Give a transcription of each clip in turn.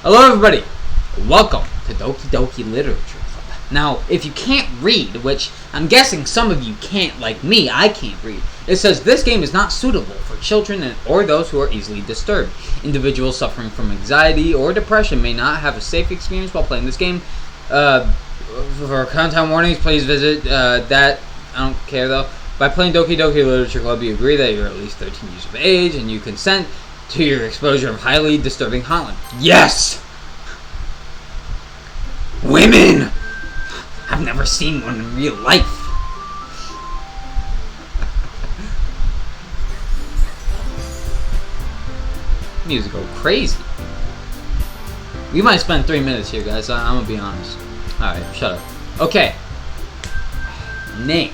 Hello everybody, welcome to Doki Doki Literature Club. Now, if you can't read, which I'm guessing some of you can't like me, I can't read, it says this game is not suitable for children or those who are easily disturbed. Individuals suffering from anxiety or depression may not have a safe experience while playing this game. For content warnings, please visit that. I don't care though. By playing Doki Doki Literature Club, you agree that you're at least 13 years of age and you consent to your exposure of highly disturbing content. Yes! Women! I've never seen one in real life. Music go crazy. We might spend 3 minutes here, guys. I'm gonna be honest. Alright, shut up. Okay. Name.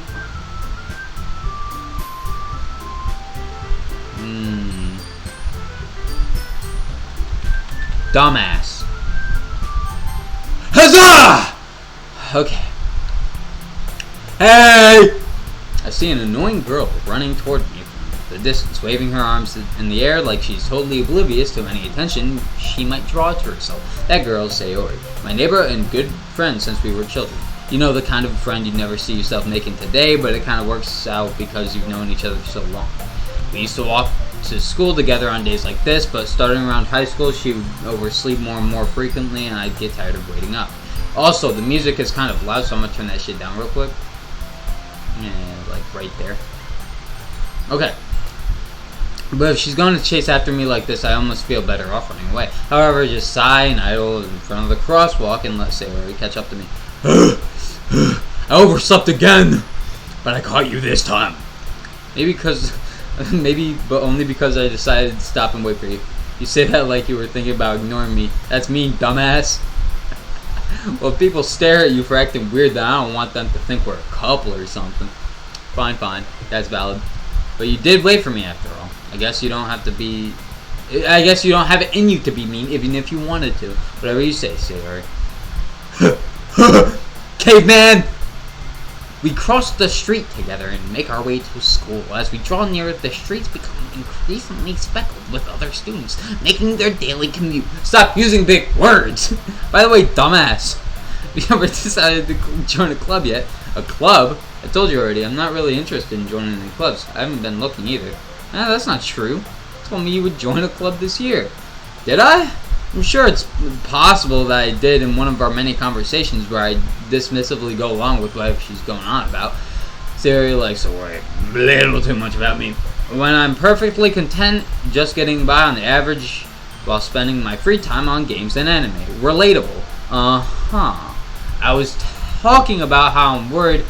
Dumbass. Huzzah! Okay. Hey! I see an annoying girl running toward me from the distance, waving her arms in the air like she's totally oblivious to any attention she might draw to herself. That girl's Sayori, my neighbor and good friend since we were children. You know, the kind of friend you never see yourself making today, but it kind of works out because you've known each other for so long. We used to walk to school together on days like this, but starting around high school, she would oversleep more and more frequently, and I'd get tired of waiting up. Also, the music is kind of loud, so I'm gonna turn that shit down real quick. Yeah, like right there. Okay. But if she's going to chase after me like this, I almost feel better off running away. However, just sigh and idle in front of the crosswalk and let Sayori catch up to me. I overslept again, but I caught you this time. Maybe, but only because I decided to stop and wait for you. You say that like you were thinking about ignoring me. That's me, dumbass. Well, if people stare at you for acting weird, then I don't want them to think we're a couple or something. Fine. That's valid. But you did wait for me after all. I guess you don't have it in you to be mean, even if you wanted to. Whatever you say, Sayori. Caveman! We cross the street together and make our way to school. As we draw nearer, the streets become increasingly speckled with other students making their daily commute. Stop using big words! By the way, dumbass, have you ever decided to join a club yet? A club? I told you already, I'm not really interested in joining any clubs. I haven't been looking either. That's not true. You told me you would join a club this year. Did I? I'm sure it's possible that I did in one of our many conversations where I dismissively go along with what she's going on about. Sayori likes to worry a little too much about me. When I'm perfectly content just getting by on the average while spending my free time on games and anime. Relatable. I was talking about how I'm worried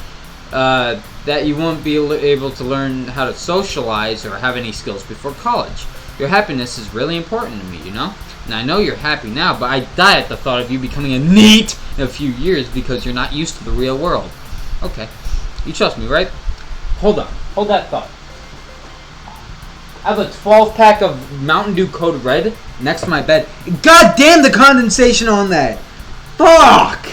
that you won't be able to learn how to socialize or have any skills before college. Your happiness is really important to me, you know? And I know you're happy now, but I die at the thought of you becoming a NEET in a few years because you're not used to the real world. Okay. You trust me, right? Hold on. Hold that thought. I have a 12-pack of Mountain Dew Code Red next to my bed. God damn the condensation on that! Fuck!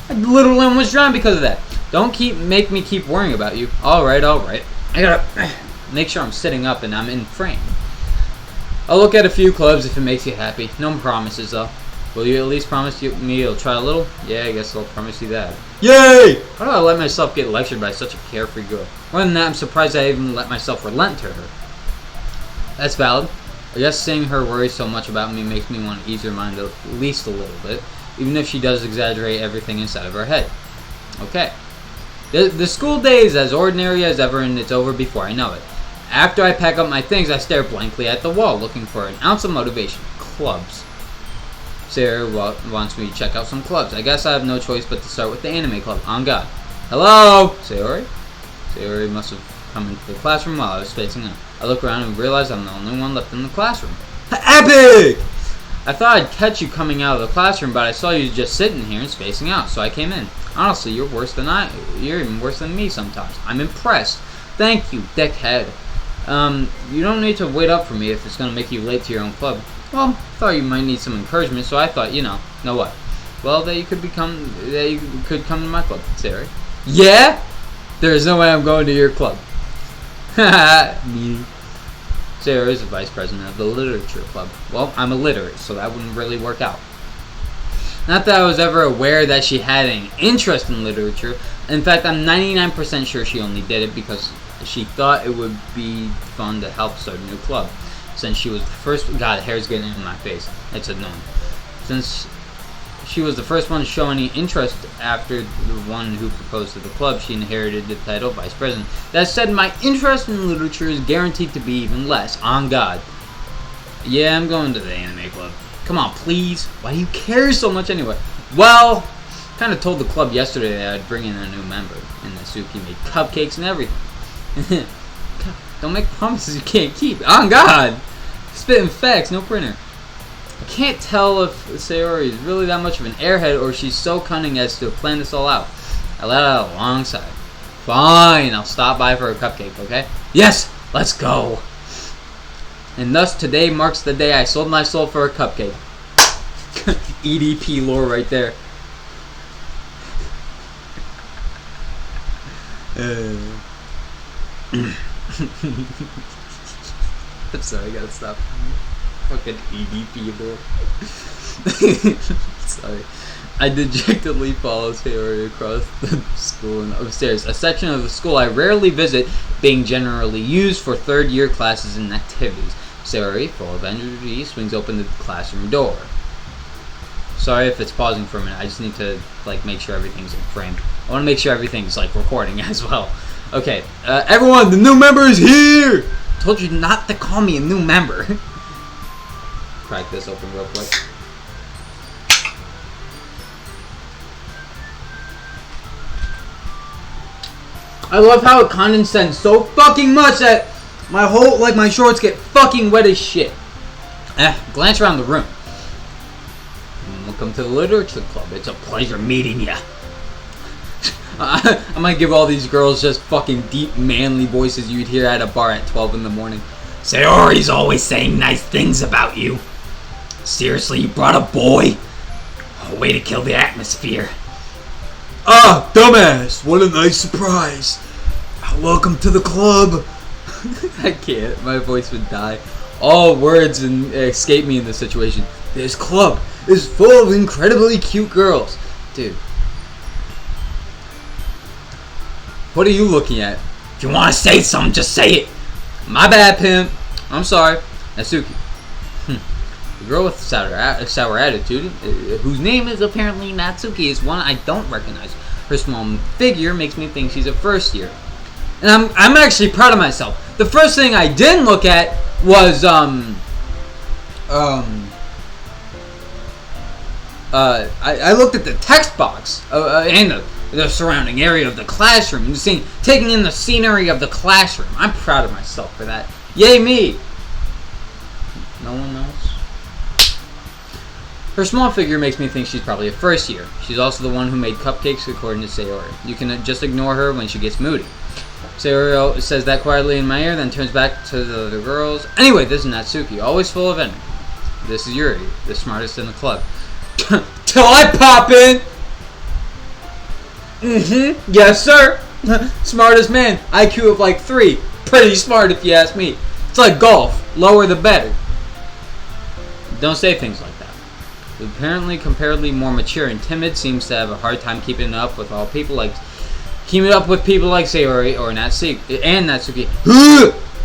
I literally almost drowned because of that. Don't make me keep worrying about you. Alright. I gotta make sure I'm sitting up and I'm in frame. I'll look at a few clubs if it makes you happy. No promises, though. Will you at least promise me you'll try a little? Yeah, I guess I'll promise you that. Yay! Why do I let myself get lectured by such a carefree girl? More than that, I'm surprised I even let myself relent to her. That's valid. I guess seeing her worry so much about me makes me want to ease her mind at least a little bit, even if she does exaggerate everything inside of her head. Okay. The school day is as ordinary as ever, and it's over before I know it. After I pack up my things, I stare blankly at the wall, looking for an ounce of motivation. Clubs. Sarah wants me to check out some clubs. I guess I have no choice but to start with the anime club. On God. Hello? Sayori? Sayori must have come into the classroom while I was spacing out. I look around and realize I'm the only one left in the classroom. Epic! I thought I'd catch you coming out of the classroom, but I saw you just sitting here and spacing out, so I came in. Honestly, you're even worse than me sometimes. I'm impressed. Thank you, dickhead. You don't need to wait up for me if it's going to make you late to your own club. Well, I thought you might need some encouragement, so I thought, know what? Well, that you could come to my club, Sarah. Yeah? There's no way I'm going to your club. Me. Sayori is the vice president of the literature club. Well, I'm illiterate, so that wouldn't really work out. Not that I was ever aware that she had an interest in literature. In fact, I'm 99% sure she only did it because she thought it would be fun to help start a new club. Since she was the first... God, hair's getting in my face. It's annoying. Since she was the first one to show any interest after the one who proposed to the club, she inherited the title vice president. That said, my interest in literature is guaranteed to be even less. On God. Yeah, I'm going to the anime club. Come on, please. Why do you care so much anyway? Well, kind of told the club yesterday that I'd bring in a new member. And Natsuki made cupcakes and everything. Don't make promises you can't keep. On God. Spitting facts, no printer. I can't tell if Sayori is really that much of an airhead or she's so cunning as to plan this all out. I let out a long sigh. Fine, I'll stop by for a cupcake, okay? Yes, let's go. And thus today marks the day I sold my soul for a cupcake. EDP lore right there. I'm sorry, I gotta stop. Fucking EDP lore. Sorry. I dejectedly follow Sayori across the school and upstairs, a section of the school I rarely visit, being generally used for third-year classes and activities. Sayori, full of energy, swings open the classroom door. Sorry if it's pausing for a minute. I just need to make sure everything's in frame. I want to make sure everything's recording as well. Okay, everyone, the new member is here. Told you not to call me a new member. Crack this open real quick. I love how it condensed so fucking much that my whole, my shorts get fucking wet as shit. Glance around the room. Welcome to the Literature Club. It's a pleasure meeting ya. I might give all these girls just fucking deep, manly voices you'd hear at a bar at 12 in the morning. Sayori's always saying nice things about you. Seriously, you brought a boy? A way to kill the atmosphere. Ah, dumbass! What a nice surprise. Welcome to the club. I can't. My voice would die. All words escape me in this situation. This club is full of incredibly cute girls. Dude. What are you looking at? If you want to say something, just say it. My bad, pimp. I'm sorry. Natsuki. The girl with a sour attitude, whose name is apparently Natsuki, is one I don't recognize. Her small figure makes me think she's a first year. And I'm actually proud of myself. The first thing I didn't look at was I looked at the text box and the surrounding area of the classroom and taking in the scenery of the classroom. I'm proud of myself for that. Yay me! No one else? Her small figure makes me think she's probably a first year. She's also the one who made cupcakes according to Sayori. You can just ignore her when she gets moody. Sayori says that quietly in my ear, then turns back to the other girls. Anyway, this is Natsuki, always full of energy. This is Yuri, the smartest in the club. Till I pop in! Yes, sir! Smartest man. IQ of 3. Pretty smart if you ask me. It's like golf. Lower the better. Don't say things like that. Apparently, comparatively more mature and timid, seems to have a hard time keeping up with people like Sayori or Natsuki.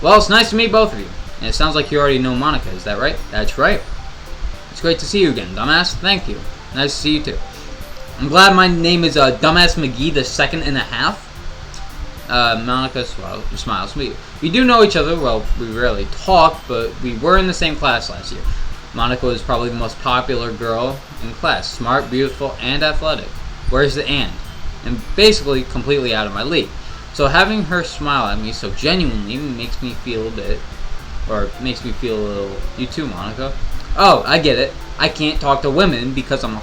Well, it's nice to meet both of you. And it sounds like you already know Monica, is that right? That's right. It's great to see you again, dumbass. Thank you. Nice to see you too. I'm glad my name is Dumbass McGee the second and a half. Monica smiles. We do know each other. Well, we rarely talk, but we were in the same class last year. Monica was probably the most popular girl in class. Smart, beautiful, and athletic. Where's the and? And basically completely out of my league. So having her smile at me so genuinely makes me feel a little... You too, Monica. Oh, I get it. I can't talk to women because I'm a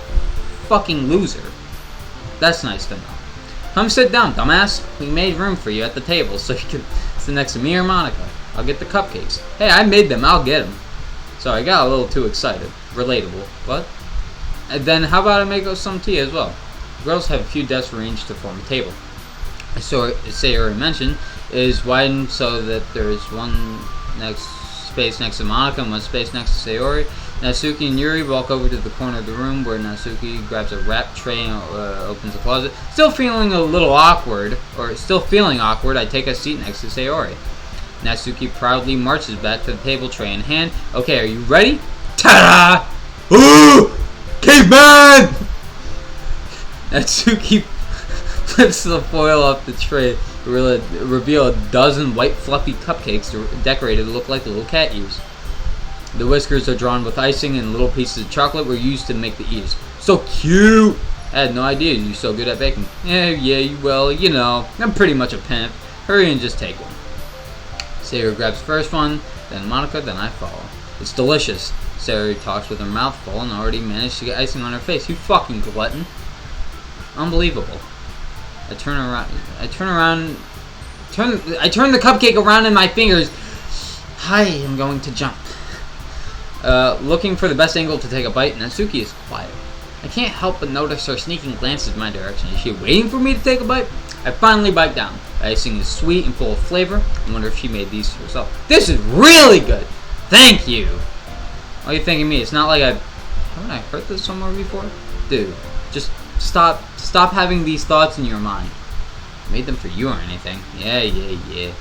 fucking loser. That's nice to know. Come sit down, dumbass. We made room for you at the table so you can sit next to me or Monica. I'll get the cupcakes. Hey, I made them. I'll get them. Sorry, I got a little too excited. Relatable. What? And then how about I make us some tea as well? Girls have a few desks arranged to form a table. Sayori mentioned is widened so that there is one next space next to Monica and one space next to Sayori. Natsuki and Yuri walk over to the corner of the room where Natsuki grabs a wrap tray and opens the closet. Still feeling awkward, I take a seat next to Sayori. Natsuki proudly marches back to the table, tray in hand. Okay, are you ready? Ta-da! Ooh! Caveman! Natsuki flips the foil off the tray to reveal a dozen white fluffy cupcakes decorated to look like the little cat ears. The whiskers are drawn with icing and little pieces of chocolate were used to make the ears. So cute! I had no idea you're so good at baking. Yeah, well, you know, I'm pretty much a pimp. Hurry and just take one. Sayori grabs first one, then Monica, then I follow. It's delicious. Sayori talks with her mouth full and already managed to get icing on her face. You fucking glutton. Unbelievable. I turn the cupcake around in my fingers. Hi, I'm going to jump. Looking for the best angle to take a bite, Natsuki is quiet. I can't help but notice her sneaking glances my direction. Is she waiting for me to take a bite? I finally bite down. The icing is sweet and full of flavor. I wonder if she made these herself. This is really good! Thank you! Why are you thanking me? It's not like haven't I heard this somewhere before? Dude, just stop having these thoughts in your mind. I made them for you or anything. Yeah.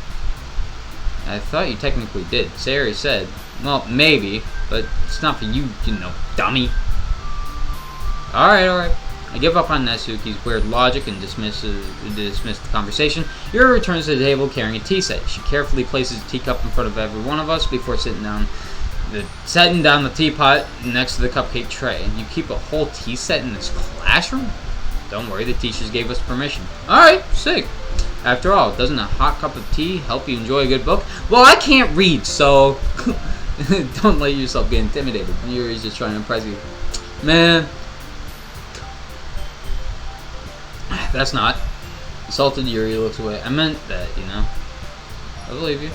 I thought you technically did. Sayori said. Well, maybe, but it's not for you, you know, dummy. Alright. I give up on Natsuki's weird logic and dismiss the conversation. Yuri returns to the table carrying a tea set. She carefully places a teacup in front of every one of us before setting down the teapot next to the cupcake tray. And you keep a whole tea set in this classroom? Don't worry, the teachers gave us permission. Alright, sick. After all, doesn't a hot cup of tea help you enjoy a good book? Well, I can't read, so don't let yourself get intimidated. Yuri's just trying to impress you. Man. That's not. Insulted Yuri looks away. I meant that, you know. I believe you.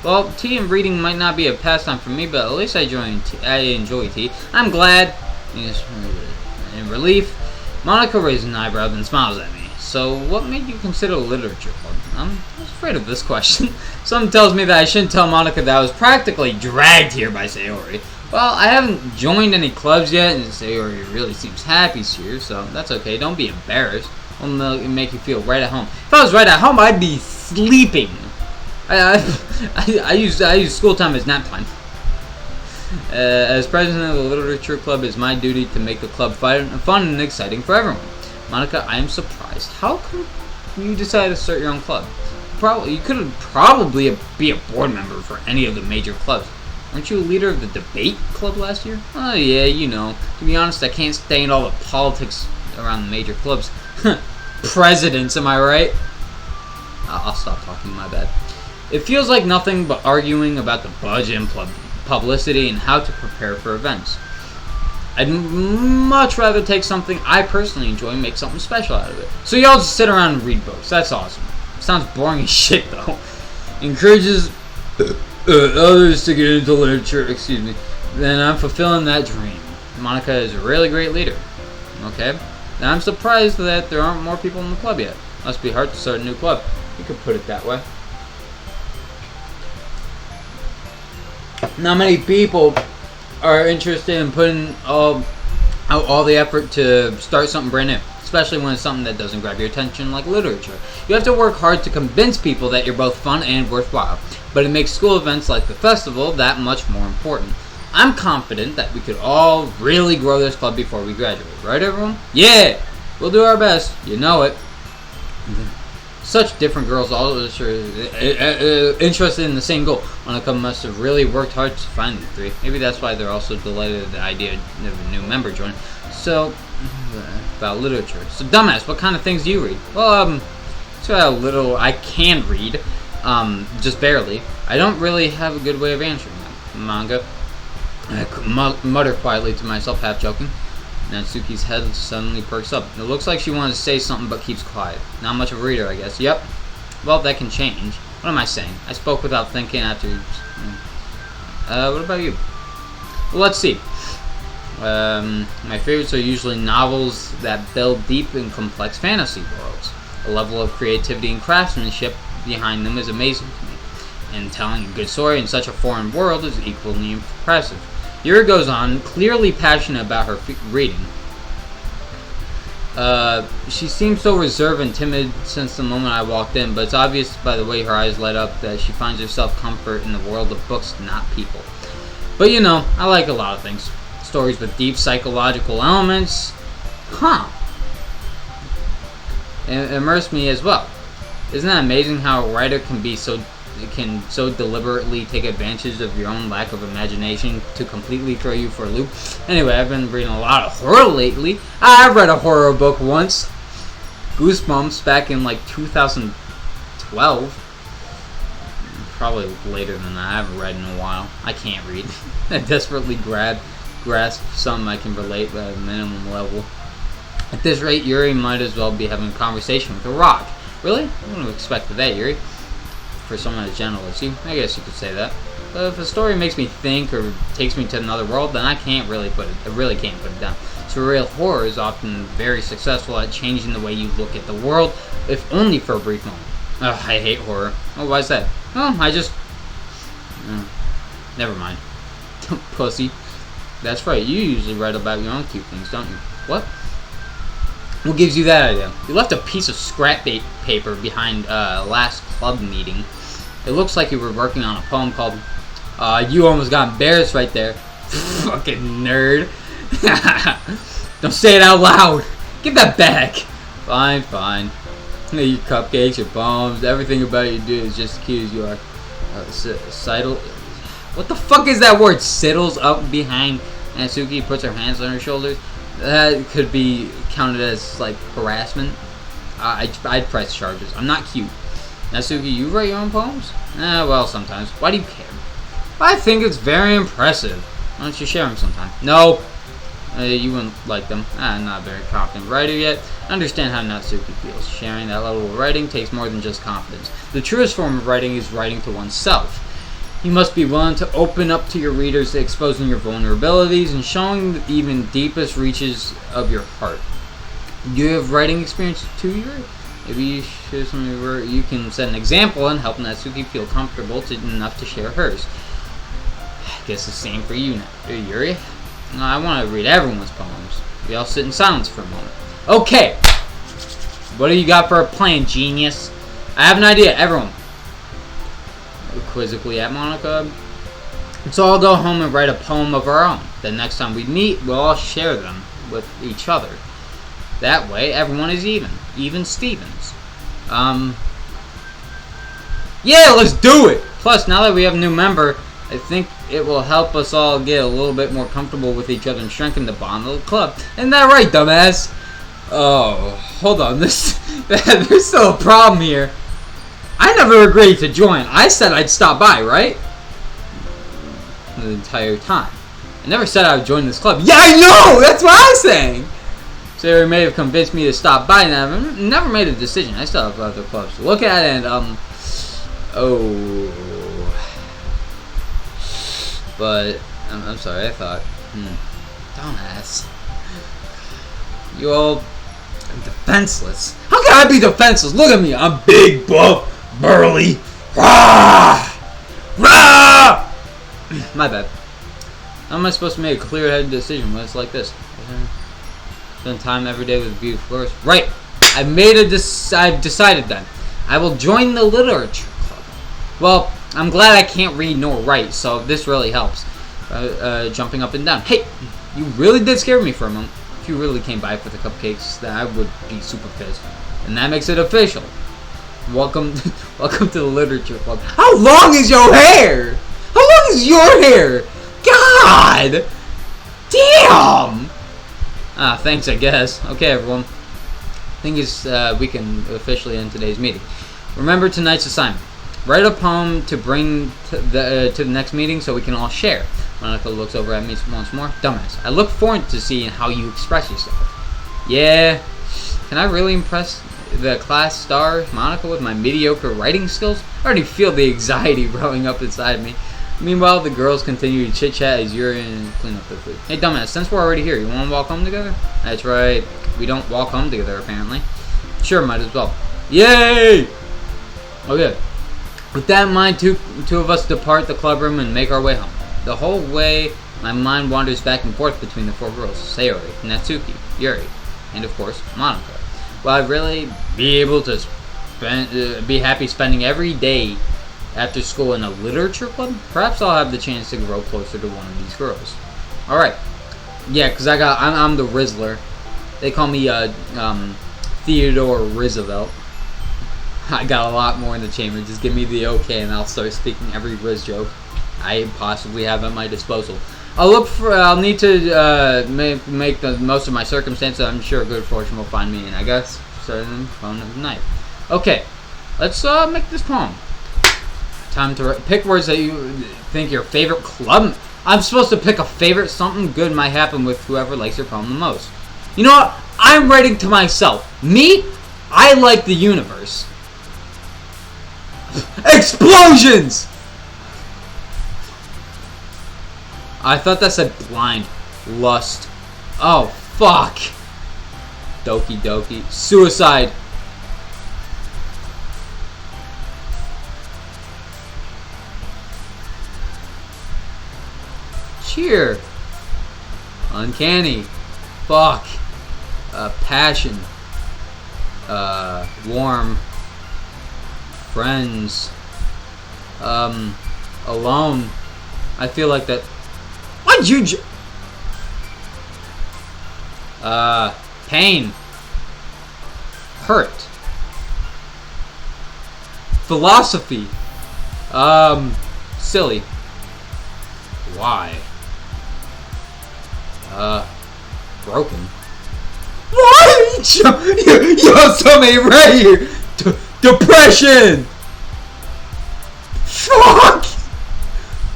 Well, tea and reading might not be a pastime for me, but at least I enjoy tea. I'm glad. In relief, Monica raises an eyebrow then smiles at me. So, what made you consider a literature club? I was afraid of this question. Something tells me that I shouldn't tell Monica that I was practically dragged here by Sayori. Well, I haven't joined any clubs yet, and Sayori really seems happy here, so that's okay. Don't be embarrassed. It'll make you feel right at home. If I was right at home, I'd be sleeping. I use school time as nap time. As president of the literature club, it's my duty to make the club fun and exciting for everyone. Monica, I am surprised. How come you decided to start your own club? You could probably be a board member for any of the major clubs. Weren't you a leader of the debate club last year? Oh yeah, you know. To be honest, I can't stand all the politics around the major clubs. Presidents, am I right? I'll stop talking, my bad. It feels like nothing but arguing about the budget and publicity and how to prepare for events. I'd much rather take something I personally enjoy and make something special out of it. So y'all just sit around and read books. That's awesome. Sounds boring as shit, though. Encourages others to get into literature, then I'm fulfilling that dream. Monica is a really great leader. Okay? Now I'm surprised that there aren't more people in the club yet. Must be hard to start a new club. You could put it that way. Not many people are interested in putting out all the effort to start something brand new, especially when it's something that doesn't grab your attention like literature. You have to work hard to convince people that you're both fun and worthwhile, but it makes school events like the festival that much more important. I'm confident that we could all really grow this club before we graduate, right everyone? Yeah! We'll do our best, you know it. Such different girls, all interested in the same goal. Monica must have really worked hard to find the three. Maybe that's why they're also delighted at the idea of a new member joining. So, about literature. So, dumbass, what kind of things do you read? Well, so how little I can read, just barely. I don't really have a good way of answering them. Manga. I mutter quietly to myself, half joking. Natsuki's head suddenly perks up. It looks like she wanted to say something but keeps quiet. Not much of a reader, I guess. Yep. Well, that can change. What am I saying? I spoke without thinking after... what about you? Well, let's see. My favorites are usually novels that build deep and complex fantasy worlds. The level of creativity and craftsmanship behind them is amazing to me. and telling a good story in such a foreign world is equally impressive. Yuri goes on, clearly passionate about her reading. She seems so reserved and timid since the moment I walked in, but it's obvious by the way her eyes light up that she finds herself comfort in the world of books, not people. But you know, I like a lot of things. Stories with deep psychological elements. Immerse me as well. Isn't that amazing how a writer can so deliberately take advantage of your own lack of imagination to completely throw you for a loop? Anyway, I've been reading a lot of horror lately. I've read a horror book once. Goosebumps back in like 2012. Probably later than that. I haven't read in a while. I can't read. I desperately grasp something I can relate at a minimum level. At this rate, Yuri might as well be having a conversation with a rock. Really? I wouldn't have expected that, Yuri. For someone as gentle as you, I guess you could say that. But if a story makes me think or takes me to another world, then I really can't put it down. Surreal horror is often very successful at changing the way you look at the world, if only for a brief moment. Ugh, I hate horror. Oh, why is that? Oh, never mind. Pussy. That's right, you usually write about your own cute things, don't you? What? What gives you that idea? You left a piece of scrap paper behind last club meeting. It looks like you were working on a poem called, you almost got embarrassed right there. Fucking nerd. Don't say it out loud. Give that back. Fine, fine. Your cupcakes, your poems, everything about you do is just as cute as you are. What the fuck is that word? Siddles up behind Natsuki, puts her hands on her shoulders. That could be counted as like harassment. I'd press charges. I'm not cute. Natsuki, you write your own poems? Well, sometimes. Why do you care? I think it's very impressive. Why don't you share them sometime? No. You wouldn't like them. I'm not a very confident writer yet. I understand how Natsuki feels. Sharing that level of writing takes more than just confidence. The truest form of writing is writing to oneself. You must be willing to open up to your readers, exposing your vulnerabilities and showing the even deepest reaches of your heart. Do you have writing experience too, Yuri? Maybe you share something where you can set an example and help Natsuki feel comfortable enough to share hers. I guess the same for you, Yuri. No, I want to read everyone's poems. We all sit in silence for a moment. Okay! What do you got for a plan, genius? I have an idea, everyone. Quizzically at Monica. Let's all go home and write a poem of our own. Then next time we meet, we'll all share them with each other. That way, everyone is even. Even Stevens. Yeah, let's do it! Plus, now that we have a new member, I think it will help us all get a little bit more comfortable with each other and strengthen the bond of the club. Isn't that right, dumbass? Oh, hold on. There's still a problem here. I never agreed to join. I said I'd stop by, right? The entire time. I never said I would join this club. Yeah, I know! That's what I'm saying! Sarah may have convinced me to stop by, and I've never made a decision. I still have other clubs to look at, and, But, I'm sorry, I thought, dumbass. You all are defenseless. How can I be defenseless? Look at me, I'm big, buff, burly. Rah! Rah! My bad. How am I supposed to make a clear-headed decision when it's like this? Spend time every day with beautiful girls. Right! I've decided then. I will join the literature club. Well, I'm glad I can't read nor write, so this really helps. Jumping up and down. Hey, you really did scare me for a moment. If you really came by for the cupcakes, then I would be super pissed. And that makes it official. Welcome to the literature club. How long is your hair? How long is your hair? God! Damn! Thanks, I guess. Okay, everyone. Thing is, we can officially end today's meeting. Remember tonight's assignment. Write a poem to bring to the next meeting so we can all share. Monica looks over at me once more. Dumbass. I look forward to seeing how you express yourself. Yeah. Can I really impress the class star, Monica, with my mediocre writing skills? I already feel the anxiety growing up inside me. Meanwhile, the girls continue to chit-chat as Yuri and clean up their food. Hey, dumbass, since we're already here, you want to walk home together? That's right. We don't walk home together, apparently. Sure, might as well. Yay! Okay. With that in mind, two of us depart the clubroom and make our way home. The whole way, my mind wanders back and forth between the 4 girls: Sayori, Natsuki, Yuri, and of course, Monica. Will I really be able to be happy spending every day after school in a literature club? Perhaps I'll have the chance to grow closer to one of these girls. Alright. Yeah, because I'm the Rizzler. They call me Theodore Roosevelt. I got a lot more in the chamber. Just give me the okay and I'll start speaking every Riz joke I possibly have at my disposal. I'll need to make the most of my circumstances. I'm sure good fortune will find me, and I guess certain phone of the night. Okay, let's make this poem. Time to pick words that you think your favorite club. I'm supposed to pick a favorite. Something good might happen with whoever likes your poem the most. You know what? I'm writing to myself. Me? I like the universe. Explosions! I thought that said blind. Lust. Oh, fuck. Doki Doki. Suicide. Cheer. Uncanny. Fuck. Passion. Warm. Friends. Alone. I feel like that. Why'd you pain. Hurt. Philosophy. Silly. Why? Broken. What? Yo, somebody right here. Depression. Fuck.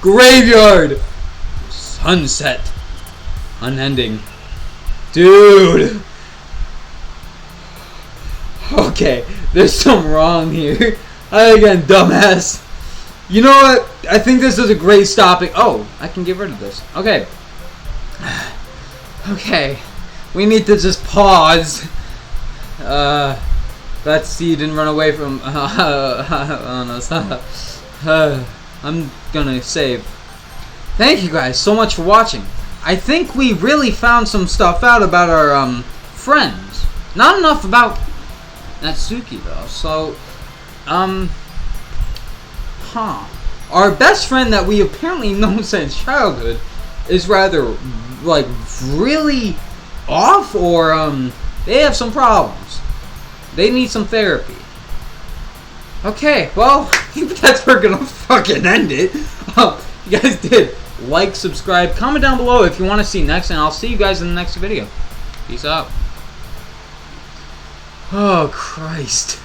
Graveyard. Sunset. Unending. Dude. Okay, there's something wrong here. Again, dumbass. You know what? I think this is a great stopping. Oh, I can get rid of this. Okay. Okay. We need to just pause. That seed didn't run away from. Oh no, stop. I'm gonna save. Thank you guys so much for watching. I think we really found some stuff out about our friends. Not enough about Natsuki though. So, our best friend that we apparently known since childhood is rather like really off, or they have some problems. They need some therapy. Okay, well, I think that's where we're gonna fucking end it. You guys did like, subscribe, comment down below if you want to see next, and I'll see you guys in the next video. Peace out. Oh, Christ.